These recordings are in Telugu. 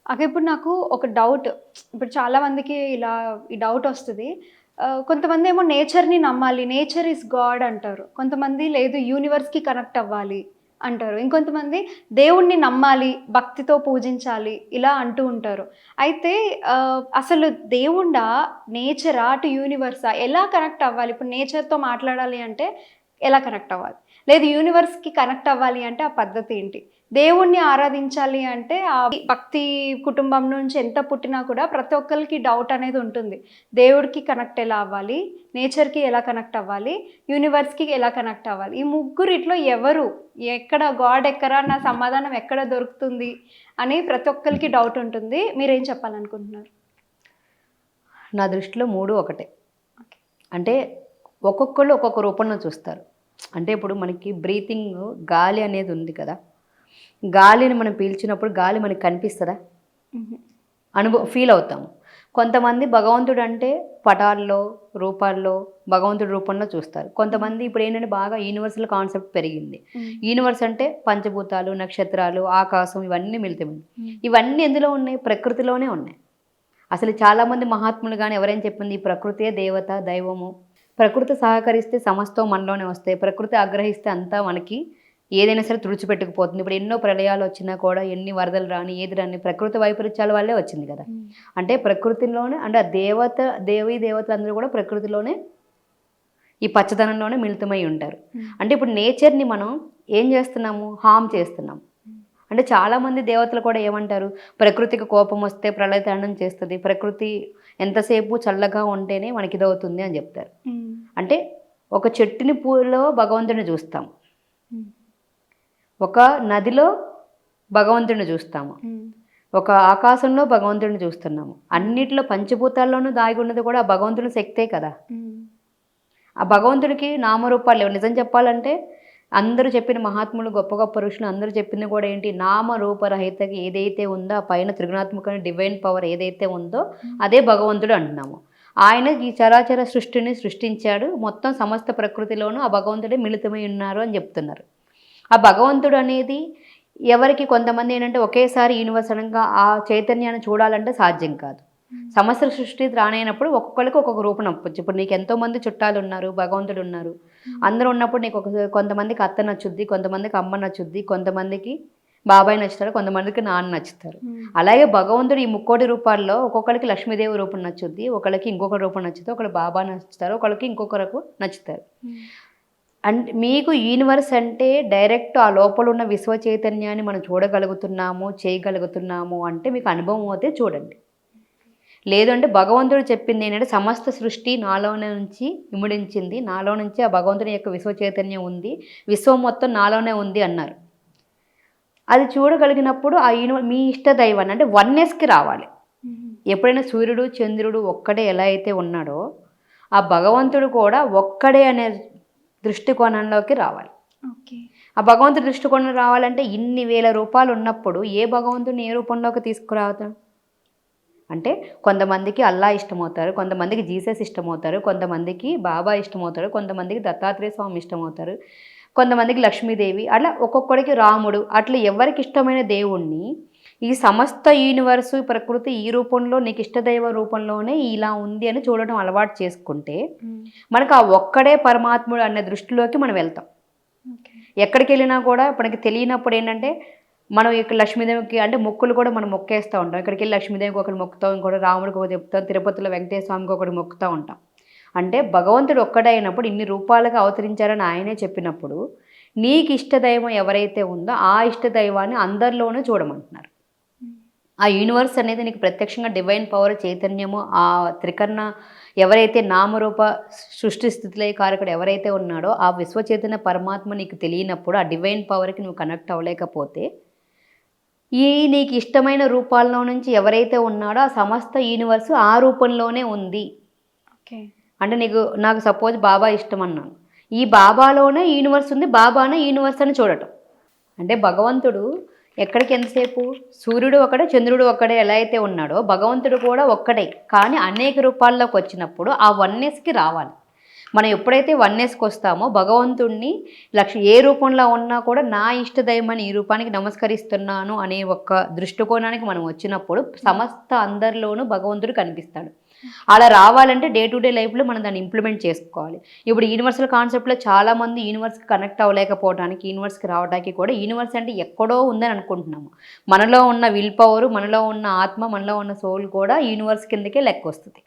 ఇప్పుడు నాకు ఒక డౌట్. ఇప్పుడు చాలా మందికి ఇలా ఈ డౌట్ వస్తది. కొంతమందేమో నేచర్‌ని నమ్మాలి. నేచర్ ఈస్ గాడ్ అంటారు. కొంతమంది లేదు యూనివర్స్‌కి కనెక్ట్ అవ్వాలి అంటారు. ఇంకొంతమంది దేవుడిని నమ్మాలి, భక్తితో పూజించాలి ఇలా అంటూ ఉంటారు. అయితే అసలు దేవుడా, నేచరా, అటు యూనివర్సా ఎలా కనెక్ట్ అవ్వాలి? ఇప్పుడు నేచర్‌తో మాట్లాడాలి అంటే ఎలా కనెక్ట్ అవ్వాలి? లేదు యూనివర్స్‌కి కనెక్ట్ అవ్వాలి అంటే ఆ పద్ధతి ఏంటి? దేవుణ్ణి ఆరాధించాలి అంటే ఆ భక్తి కుటుంబం నుంచి ఎంత పుట్టినా కూడా ప్రతి ఒక్కళ్ళకి డౌట్ అనేది ఉంటుంది. దేవుడికి కనెక్ట్ ఎలా అవ్వాలి? నేచర్‌కి ఎలా కనెక్ట్ అవ్వాలి? యూనివర్స్‌కి ఎలా కనెక్ట్ అవ్వాలి? ఈ ముగ్గురిట్లో ఎవరు? ఎక్కడ గాడ్ ఎక్కరా? నా సమాధానం ఎక్కడ దొరుకుతుంది? అని ప్రతి ఒక్కళ్ళకి డౌట్ ఉంటుంది. మీరేం చెప్పాలనుకుంటున్నారు? నా దృష్టిలో 3 ఒకటే. ఓకే. అంటే ఒక్కొక్కళ్ళు ఒక్కొక్క రూపంలో చూస్తారు. అంటే ఇప్పుడు మనకి బ్రీతింగ్ గాలి అనేది ఉంది కదా! గాలిని మనం పీల్చినప్పుడు గాలి మనకు కనిపిస్తదా? హుహు. ఫీల్ అవుతాము. కొంతమంది భగవంతుడు అంటే పటాల్లో, రూపాల్లో, భగవంతుడి రూపంలో చూస్తారు. కొంతమంది ఇప్పుడేంటంటే బాగా యూనివర్సల్ కాన్సెప్ట్ పెరిగింది. హ్మ్. యూనివర్స్ అంటే పంచభూతాలు, నక్షత్రాలు, ఆకాశం ఇవన్నీ మిళితమే. హ్మ్. ఇవన్నీ ఎందులో ఉన్నాయి? ప్రకృతిలోనే ఉన్నాయి. అసలు చాలామంది మహాత్ములు గాని ఎవరైనా చెప్పింది ఈ ప్రకృతే దేవత, దైవము. ప్రకృతి సహకరిస్తే సమస్తం మనలోనే వస్తాయి. ప్రకృతి ఆగ్రహిస్తే అంతా మనకి ఏదైనా సరే తుడిచిపెట్టుకుపోతుంది. ఇప్పుడు ఎన్నో ప్రళయాలు వచ్చినా కూడా ఎన్ని వరదలు రాని, ఏది రాని ప్రకృతి వైపరీత్యాల వల్లే వచ్చింది కదా! హ్మ్. అంటే ప్రకృతిలోనే అంటే ఆ దేవీ దేవతలందరూ కూడా ప్రకృతిలోనే ఈ పచ్చదనంలోనే మిళితమై ఉంటారు. హ్మ్. అంటే ఇప్పుడు నేచర్‌ని మనం ఏం చేస్తున్నాము? హార్మ్ చేస్తున్నాం. అంటే చాలామంది దేవతలు కూడా ఏమంటారు? ప్రకృతికి కోపం వస్తే ప్రళయతాండం చేస్తది. ప్రకృతి ఎంతసేపు చల్లగా ఉంటేనే మనకి ఇదవుతుంది అని చెప్తారు. హ్మ్. అంటే ఒక చెట్టుని పూలో భగవంతుడిని చూస్తాం. హ్మ్. ఒక నదిలో భగవంతుడిని చూస్తాము. హ్మ్. ఒక ఆకాశంలో భగవంతుడిని చూస్తున్నాము. అన్నిట్లో పంచభూతాల్లోనూ దాగి ఉన్నది కూడా ఆ భగవంతుని శక్తే కదా! హ్మ్. ఆ భగవంతుడికి నామరూపాలు లేవు. నిజం చెప్పాలంటే అందరూ చెప్పిన మహాత్ములు గొప్ప గొప్ప ఋషులు అందరూ చెప్పింది కూడా ఏంటి? నామరూపరహితగా ఏదైతే ఉందో ఆ పైన త్రిగుణాత్మకమైన డివైన్ పవర్ ఏదైతే ఉందో అదే భగవంతుడు అంటున్నాము. ఆయన ఈ చరాచర సృష్టిని సృష్టించాడు. మొత్తం సమస్త ప్రకృతిలోనూ ఆ భగవంతుడే మిళితమై ఉన్నారు అని చెప్తున్నారు. ఆ భగవంతుడు అనేది ఎవరికి కొంతమంది ఏంటంటే ఒకేసారి యూనివర్సల్‌గా ఆ చైతన్యాన్ని చూడాలంటే సాధ్యం కాదు. సమస్త సృష్టి రానైనప్పుడు ఒక్కొక్కళ్ళకి ఒక్కొక్క రూపం నప్పొచ్చు. ఇప్పుడు నీకు ఎంతోమంది చుట్టాలున్నారు, భగవంతుడున్నారు. అందరూ ఉన్నప్పుడు నీకు కొంతమందికి అత్త నచ్చుద్ది, కొంతమందికి అమ్మ నచ్చుద్ది, కొంతమందికి బాబాయ్ నచ్చుతారు, కొంతమందికి నాన్న నచ్చుతారు. హ్మ్. అలాగే భగవంతుడు ఈ ముక్కోటి రూపాల్లో ఒక్కొక్కళ్ళకి లక్ష్మీదేవి రూపం నచ్చుద్ది, ఒకళ్ళకి ఇంకొక రూపం నచ్చుతుంది, ఒకళ్ళు బాబా నచ్చుతారు, ఒకళ్ళకి ఇంకొకరకు నచ్చుతారు. హ్మ్. అండ్ మీకు యూనివర్స్ అంటే డైరెక్ట్ ఆ లోపల ఉన్న విశ్వ చైతన్యాన్ని మనం చూడగలుగుతున్నాము, చేయగలుగుతున్నాము అంటే మీకు అనుభవం అవుతే చూడండి. లేదంటే భగవంతుడు చెప్పింది ఏంటంటే సమస్త సృష్టి నాలోనే నుంచి ఇముడించింది. నాలో నుంచి ఆ భగవంతుని యొక్క విశ్వ చైతన్యం ఉంది. విశ్వం మొత్తం నాలోనే ఉంది అన్నారు. అది చూడగలిగినప్పుడు ఆ మీ ఇష్ట దైవాన్ని అంటే వన్నెస్‌కి రావాలి. హుహు. ఎప్పుడైనా సూర్యుడు, చంద్రుడు ఒక్కడే ఎలా అయితే ఉన్నాడో, ఆ భగవంతుడు కూడా ఒక్కడే అనే దృష్టికోణంలోకి రావాలి. ఓకే. ఆ భగవంతుడి దృష్టికోణం రావాలంటే ఇన్ని వేల రూపాలు ఉన్నప్పుడు ఏ భగవంతుడిని ఏ రూపంలోకి తీసుకురావతాం? అంటే కొంతమందికి అల్లా ఇష్టమవుతారు, కొంతమందికి జీసస్ ఇష్టమవుతారు, కొంతమందికి బాబా ఇష్టమవుతారు, కొంతమందికి దత్తాత్రేయ స్వామి ఇష్టమవుతారు, కొంతమందికి లక్ష్మీదేవి అట్లా ఒక్కొక్కడికి రాముడు అట్లా ఎవరికి ఇష్టమైన దేవుణ్ణి ఈ సమస్త యూనివర్సు ప్రకృతి ఈ రూపంలో నీకు ఇష్టదైవ రూపంలోనే ఇలా ఉంది అని చూడడం అలవాటు చేసుకుంటే హ్మ్. మనకు ఆ ఒక్కడే పరమాత్ముడు అనే దృష్టిలోకి మనం వెళ్తాం. ఓకే. ఎక్కడికి వెళ్ళినా కూడా మనకి తెలియనప్పుడు ఏంటంటే మనం ఇక్కడ లక్ష్మీదేవికి అంటే మొక్కులు కూడా మనం మొక్కేస్తూ ఉంటాం. ఇక్కడికి వెళ్ళి లక్ష్మీదేవికి ఒకటి మొక్కుతాం, ఇంకోటి రాముడికి ఒకటి చెప్తాం, తిరుపతిలో వెంకటేశ్వర స్వామికి ఒకటి మొక్కుతూ ఉంటాం. అంటే భగవంతుడు ఒక్కడే అయినప్పుడు ఇన్ని రూపాలుగా అవతరించారని ఆయనే చెప్పినప్పుడు నీకు ఇష్టదైవం ఎవరైతే ఉందో ఆ ఇష్టదైవాన్ని అందరిలోనూ చూడమంటున్నారు. ఆ యూనివర్స్ అనేది నీకు ప్రత్యక్షంగా డివైన్ పవర్ చైతన్యము ఆ త్రికరణ ఎవరైతే నామరూప సృష్టి స్థితిలయ కారకుడు ఎవరైతే ఉన్నాడో ఆ విశ్వ చైతన్య పరమాత్మ నీకు తెలియనప్పుడు ఆ డివైన్ పవర్కి నువ్వు కనెక్ట్ అవ్వలేకపోతే ఈ నీకు ఇష్టమైన రూపాల్లో నుంచి ఎవరైతే ఉన్నాడో ఆ సమస్త యూనివర్సు ఆ రూపంలోనే ఉంది. ఓకే. అంటే నాకు సపోజ్ బాబా ఇష్టం అన్నాను. ఈ బాబాలోనే యూనివర్స్ ఉంది, బాబానే యూనివర్స్ అని చూడటం. అంటే భగవంతుడు ఎక్కడికి ఎంతసేపు సూర్యుడు ఒకడే, చంద్రుడు ఒక్కడే ఎలా అయితే ఉన్నాడో భగవంతుడు కూడా ఒక్కడే. కానీ అనేక రూపాల్లోకి వచ్చినప్పుడు ఆ వన్నెస్‌కి రావాలి. మనం ఎప్పుడైతే వన్నెస్కి వస్తామో భగవంతుణ్ణి ఏ రూపంలో ఉన్నా కూడా నా ఇష్ట దైవమని ఈ రూపానికి నమస్కరిస్తున్నాను అనే ఒక దృష్టికోణానికి మనం వచ్చినప్పుడు సమస్త అందరిలోనూ భగవంతుడు కనిపిస్తాడు. అలా రావాలంటే డే టు డే లైఫ్లో మనం దాన్ని ఇంప్లిమెంట్ చేసుకోవాలి. ఇప్పుడు యూనివర్సల్ కాన్సెప్ట్లో చాలామంది యూనివర్స్కి కనెక్ట్ అవ్వలేకపోవడానికి, యూనివర్స్కి రావడానికి కూడా యూనివర్స్ అంటే ఎక్కడో ఉందని అనుకుంటున్నాము. మనలో ఉన్న విల్ పవర్, మనలో ఉన్న ఆత్మ, మనలో ఉన్న సోల్ కూడా యూనివర్స్ కిందకే లెక్క వస్తుంది.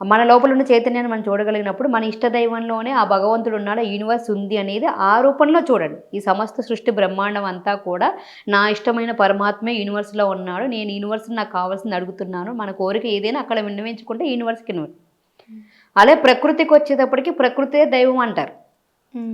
మన లోపల ఉన్న చైతన్యాన్ని మనం చూడగలిగినప్పుడు మన ఇష్టదైవంలోనే ఆ భగవంతుడు ఉన్నాడు, యూనివర్స్ ఉంది అనేది ఆ రూపంలో చూడండి. ఈ సమస్త సృష్టి బ్రహ్మాండం అంతా కూడా నా ఇష్టమైన పరమాత్మే యూనివర్స్లో ఉన్నాడు, నేను యూనివర్స్ని నాకు కావాల్సింది అడుగుతున్నాను, మన కోరిక ఏదైనా అక్కడ విన్నవించుకుంటే యూనివర్స్కి అలా ప్రకృతికి వచ్చేటప్పటికి ప్రకృతే దైవం అంటారు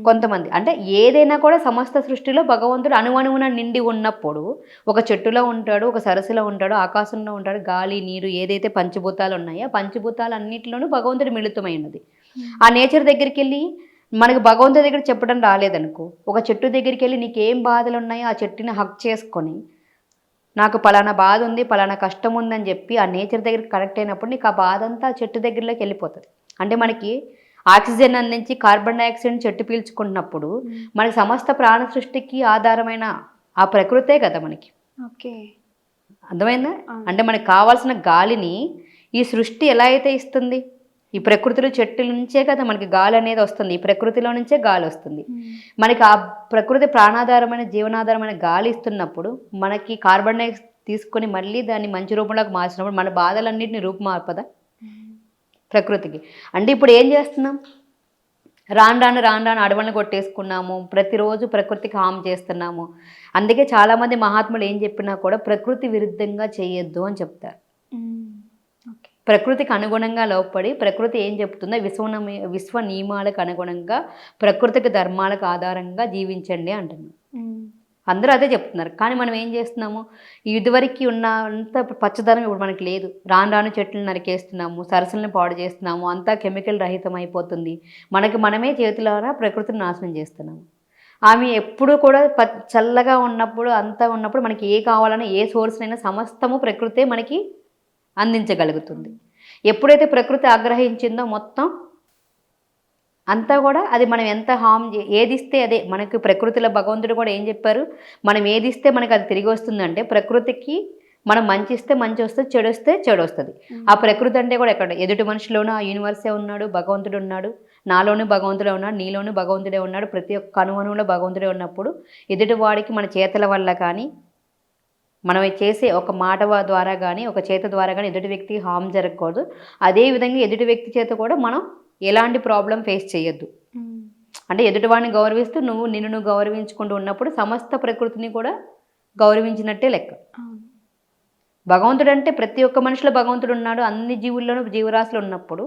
కొంతమంది. అంటే ఏదైనా కూడా సమస్త సృష్టిలో భగవంతుడు అణువణువున నిండి ఉన్నప్పుడు ఒక చెట్టులో ఉంటాడు, ఒక సరస్సులో ఉంటాడు, ఆకాశంలో ఉంటాడు, గాలి నీరు ఏదైతే పంచభూతాలు ఉన్నాయో పంచభూతాలు అన్నింటిలోనూ భగవంతుడు మిళితమై ఉన్నది. ఆ నేచర్ దగ్గరికి వెళ్ళి మనకు భగవంతుడి దగ్గర చెప్పడం రాలేదనుకో, ఒక చెట్టు దగ్గరికి వెళ్ళి నీకేం బాధలు ఉన్నాయో ఆ చెట్టుని హక్ చేసుకొని నాకు పలానా బాధ ఉంది, పలానా కష్టం ఉందని చెప్పి ఆ నేచర్ దగ్గరికి కనెక్ట్ అయినప్పుడు నీకు ఆ బాధ అంతా ఆ చెట్టు దగ్గరలోకి వెళ్ళిపోతుంది. అంటే మనకి ఆక్సిజన్ అందించి కార్బన్ డైఆక్సైడ్ చెట్టు పీల్చుకుంటున్నప్పుడు మనకి సమస్త ప్రాణ సృష్టికి ఆధారమైన ఆ ప్రకృతే కదా మనకి. ఓకే, అర్థమైందా? అంటే మనకు కావాల్సిన గాలిని ఈ సృష్టి ఎలా అయితే ఇస్తుంది, ఈ ప్రకృతిలో చెట్ల నుంచే కదా మనకి గాలి అనేది వస్తుంది, ఈ ప్రకృతిలో నుంచే గాలి వస్తుంది. మనకి ఆ ప్రకృతి ప్రాణాధారమైన జీవనాధారమైన గాలి ఇస్తున్నప్పుడు మనకి కార్బన్ డైఆక్సైడ్ తీసుకొని మళ్ళీ దాన్ని మంచి రూపంలోకి మార్చినప్పుడు మన బాధలన్నింటినీ రూపుమార్పదా ప్రకృతికి. అంటే ఇప్పుడు ఏం చేస్తున్నాం, రాను రాను అడవులను కొట్టేసుకున్నాము, ప్రతిరోజు ప్రకృతికి హామ్ చేస్తున్నాము. అందుకే చాలామంది మహాత్ములు ఏం చెప్పినా కూడా ప్రకృతి విరుద్ధంగా చేయొద్దు అని చెప్తారు. ప్రకృతికి అనుగుణంగా లోపడి ప్రకృతి ఏం చెప్తుందో విశ్వ నియమాలకు అనుగుణంగా ప్రకృతికి ధర్మాలకు ఆధారంగా జీవించండి అంటున్నాం. అందరూ అదే చెప్తున్నారు. కానీ మనం ఏం చేస్తున్నాము, ఇదివరకు ఉన్న అంత పచ్చదనం ఇప్పుడు మనకి లేదు. రాను చెట్లను నరికేస్తున్నాము, సరస్సులను పాడు చేస్తున్నాము, అంతా కెమికల్ రహితం అయిపోతుంది. మనమే చేతులారా ప్రకృతిని నాశనం చేస్తున్నాము. ఆమె ఎప్పుడు కూడా చల్లగా ఉన్నప్పుడు అంతా ఉన్నప్పుడు మనకి ఏ కావాలన్నా ఏ సోర్స్నైనా సమస్తము ప్రకృతే మనకి అందించగలుగుతుంది. ఎప్పుడైతే ప్రకృతి ఆగ్రహించిందో మొత్తం అంతా కూడా అది మనం ఎంత ఏది ఇస్తే అదే మనకి. ప్రకృతిలో భగవంతుడు కూడా ఏం చెప్పారు, మనం ఏది ఇస్తే మనకి అది తిరిగి వస్తుందంటే ప్రకృతికి మనం మంచి ఇస్తే మంచి వస్తుంది, చెడు వస్తే చెడు వస్తుంది. ఆ ప్రకృతి అంటే కూడా ఎక్కడ ఎదుటి మనిషిలోనూ ఆ యూనివర్సే ఉన్నాడు, భగవంతుడు ఉన్నాడు, నాలోనూ భగవంతుడే ఉన్నాడు, నీలోనూ భగవంతుడే ఉన్నాడు, ప్రతి ఒక్క అణువణువులో భగవంతుడే ఉన్నప్పుడు ఎదుటి వాడికి మన చేతల వల్ల కానీ మనం చేసే ఒక మాట ద్వారా కానీ ఒక చేత ద్వారా కానీ ఎదుటి వ్యక్తికి హామ్ జరగకూడదు. అదేవిధంగా ఎదుటి వ్యక్తి చేత కూడా మనం ఎలాంటి ప్రాబ్లం ఫేస్ చేయొద్దు. అంటే ఎదుటివాడిని గౌరవిస్తూ నిన్ను గౌరవించుకుంటూ ఉన్నప్పుడు సమస్త ప్రకృతిని కూడా గౌరవించినట్టే లెక్క. భగవంతుడు అంటే ప్రతి ఒక్క మనిషిలో భగవంతుడు ఉన్నాడు, అన్ని జీవుల్లోనూ జీవరాశులు ఉన్నప్పుడు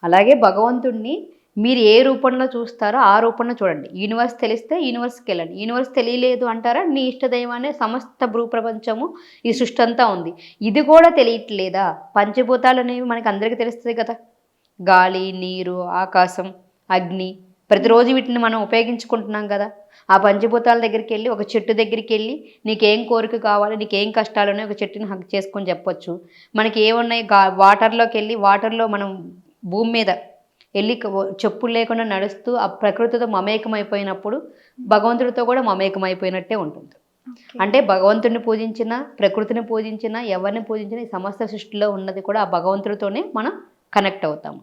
అలాగే భగవంతుడిని మీరు ఏ రూపంలో చూస్తారో ఆ రూపంలో చూడండి. యూనివర్స్ తెలిస్తే యూనివర్స్కి వెళ్ళండి. యూనివర్స్ తెలియలేదు అంటారా, నీ ఇష్టదైవాన్ని సమస్త భూప్రపంచము ఈ సృష్టి అంతా ఉంది, ఇది కూడా తెలియట్లేదా? పంచభూతాలు అనేవి మనకి అందరికీ తెలుస్తుంది కదా, గాలి, నీరు, ఆకాశం, అగ్ని. ప్రతిరోజు వీటిని మనం ఉపయోగించుకుంటున్నాం కదా. ఆ పంచభూతాల దగ్గరికి వెళ్ళి ఒక చెట్టు దగ్గరికి వెళ్ళి నీకేం కోరిక కావాలి, నీకేం కష్టాలు ఉన్నాయి ఒక చెట్టుని హక్ చేసుకొని చెప్పొచ్చు. మనకి ఏమున్నాయి, వాటర్లోకి వెళ్ళి వాటర్లో మనం భూమి మీద వెళ్ళి చెప్పులు లేకుండా నడుస్తూ ఆ ప్రకృతితో మమేకమైపోయినప్పుడు భగవంతుడితో కూడా మమేకమైపోయినట్టే ఉంటుంది. అంటే భగవంతుడిని పూజించిన, ప్రకృతిని పూజించిన, ఎవరిని పూజించిన ఈ సమస్త సృష్టిలో ఉన్నది కూడా ఆ భగవంతుడితోనే మనం కనెక్ట్ అవుతాము.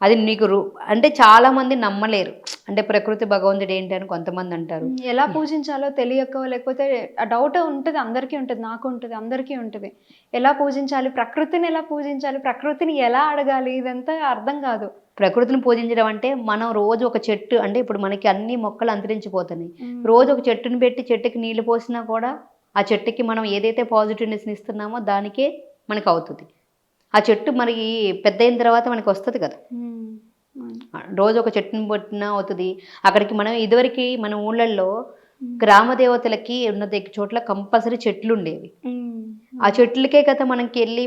అది నీకు అంటే చాలా మంది నమ్మలేరు. అంటే ప్రకృతి భగవంతుడు ఏంటి అని కొంతమంది అంటారు. ఎలా పూజించాలో తెలియక, లేకపోతే ఆ డౌట్ ఉంటుంది, అందరికీ ఉంటుంది, నాకు ఉంటుంది, అందరికీ ఉంటుంది. ఎలా పూజించాలి, ప్రకృతిని ఎలా పూజించాలి, ప్రకృతిని ఎలా అడగాలి, ఇదంతా అర్థం కాదు. ప్రకృతిని పూజించడం అంటే మనం రోజు ఒక చెట్టు, అంటే ఇప్పుడు మనకి అన్ని మొక్కలు అంతరించిపోతున్నాయి, రోజు ఒక చెట్టుని పెట్టి చెట్టుకి నీళ్లు పోసినా కూడా ఆ చెట్టుకి మనం ఏదైతే పాజిటివ్నెస్ ఇస్తున్నామో దానికే మనకు అవుతుంది. ఆ చెట్టు మనకి పెద్ద అయిన తర్వాత మనకి వస్తుంది కదా. రోజు ఒక చెట్టుని పెట్టినా అవుతుంది. అక్కడికి మనం ఇదివరకు మన ఊళ్ళల్లో గ్రామ దేవతలకి ఉన్న చోట్ల కంపల్సరీ చెట్లు ఉండేవి. ఆ చెట్లకే కదా మనకి వెళ్ళి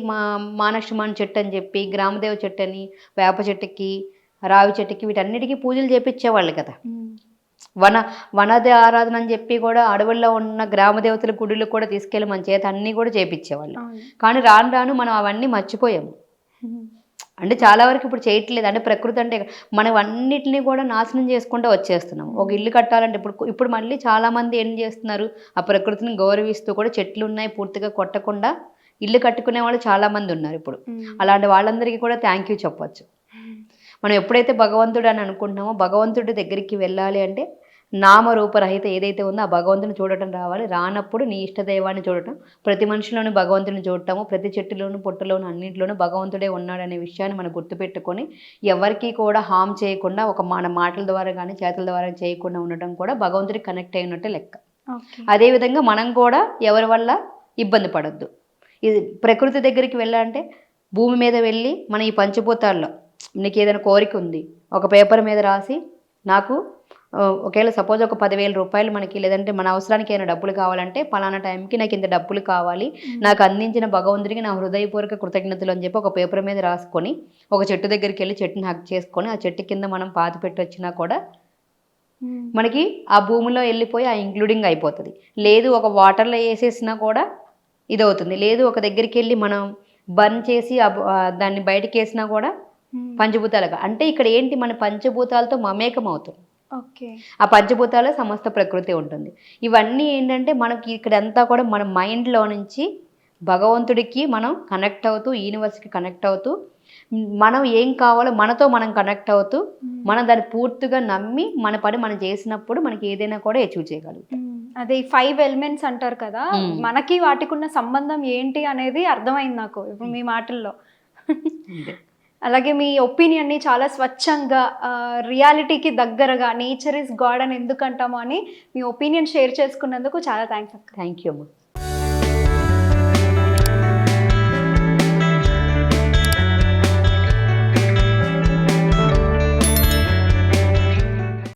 మానక్షమాన్ చెట్టు అని చెప్పి, గ్రామదేవ చెట్టు అని, వేప చెట్టుకి, రావి చెట్టుకి, వీటన్నిటికీ పూజలు చేపించేవాళ్ళు కదా. వనదే ఆరాధన అని చెప్పి కూడా అడవుల్లో ఉన్న గ్రామదేవతల గుడులకు కూడా తీసుకెళ్ళి మన చేత అన్నీ కూడా చేపించేవాళ్ళు. కానీ రాను మనం అవన్నీ మర్చిపోయాము. అంటే చాలా వరకు ఇప్పుడు చేయట్లేదు. అంటే ప్రకృతి అంటే మనం అన్నిటిని కూడా నాశనం చేసుకుంటూ వచ్చేస్తున్నాం. ఒక ఇల్లు కట్టాలంటే ఇప్పుడు మళ్ళీ చాలామంది ఏం చేస్తున్నారు, ఆ ప్రకృతిని గౌరవిస్తూ కూడా చెట్లు ఉన్నాయి పూర్తిగా కొట్టకుండా ఇల్లు కట్టుకునే వాళ్ళు చాలామంది ఉన్నారు ఇప్పుడు. అలాంటి వాళ్ళందరికీ కూడా థ్యాంక్ యూ చెప్పొచ్చు. మనం ఎప్పుడైతే భగవంతుడు అని అనుకుంటున్నామో భగవంతుడి దగ్గరికి వెళ్ళాలి అంటే నామరూపరహిత ఏదైతే ఉందో ఆ భగవంతుని చూడటం రావాలి. రానప్పుడు నీ ఇష్టదైవాన్ని చూడటం, ప్రతి మనిషిలోనూ భగవంతుని చూడటము, ప్రతి చెట్టులోను పుట్టలోను అన్నింటిలోనూ భగవంతుడే ఉన్నాడనే విషయాన్ని మనం గుర్తుపెట్టుకొని ఎవరికీ కూడా హామ్ చేయకుండా మన మాటల ద్వారా కానీ చేతుల ద్వారా చేయకుండా ఉండటం కూడా భగవంతుడికి కనెక్ట్ అయినట్టే లెక్క. అదేవిధంగా మనం కూడా ఎవరి వల్ల ఇబ్బంది పడొద్దు. ఇది ప్రకృతి దగ్గరికి వెళ్ళాలంటే భూమి మీద వెళ్ళి మన ఈ పంచభూతాల్లో నీకు ఏదైనా కోరిక ఉంది ఒక పేపర్ మీద రాసి నాకు ఒకవేళ సపోజ్ ఒక 10,000 రూపాయలు మనకి లేదంటే మన అవసరానికి ఏమైనా డబ్బులు కావాలంటే పలానా టైంకి నాకు ఇంత డబ్బులు కావాలి, నాకు అందించిన భగవంతుడికి నా హృదయపూర్వక కృతజ్ఞతలు అని చెప్పి ఒక పేపర్ మీద రాసుకొని ఒక చెట్టు దగ్గరికి వెళ్ళి చెట్టుని హక్ చేసుకొని ఆ చెట్టు కింద మనం పాతి పెట్టి వచ్చినా కూడా మనకి ఆ భూమిలో వెళ్ళిపోయి ఆ ఇంక్లూడింగ్ అయిపోతుంది. లేదు ఒక వాటర్లో వేసేసినా కూడా ఇది అవుతుంది. లేదు ఒక దగ్గరికి వెళ్ళి మనం బర్న్ చేసి దాన్ని బయటకి వేసినా కూడా పంచభూతాలుగా. అంటే ఇక్కడ ఏంటి మన పంచభూతాలతో మమేకం అవుతుంది. ఆ పంచభూతాల సమస్త ప్రకృతి ఉంటుంది. ఇవన్నీ ఏంటంటే మనకి ఇక్కడంతా కూడా మన మైండ్లో నుంచి భగవంతుడికి మనం కనెక్ట్ అవుతూ యూనివర్స్కి కనెక్ట్ అవుతూ మనం ఏం కావాలో మనతో మనం కనెక్ట్ అవుతూ మనం దాన్ని పూర్తిగా నమ్మి మన పని మనం చేసినప్పుడు మనకి ఏదైనా కూడా అచీవ్ చేయగలుగుతాం. అదే 5 ఎలిమెంట్స్ అంటారు కదా, మనకి వాటికి ఉన్న సంబంధం ఏంటి అనేది అర్థమైంది నాకు ఇప్పుడు మీ మాటల్లో. అలాగే మీ ఒపీనియన్ని చాలా స్వచ్ఛంగా రియాలిటీకి దగ్గరగా నేచర్ ఇస్ గాడ్ అని ఎందుకు అంటామో అని మీ ఒపీనియన్ షేర్ చేసుకున్నందుకు చాలా థ్యాంక్స్ అక్క. థ్యాంక్ యూ అమ్మ.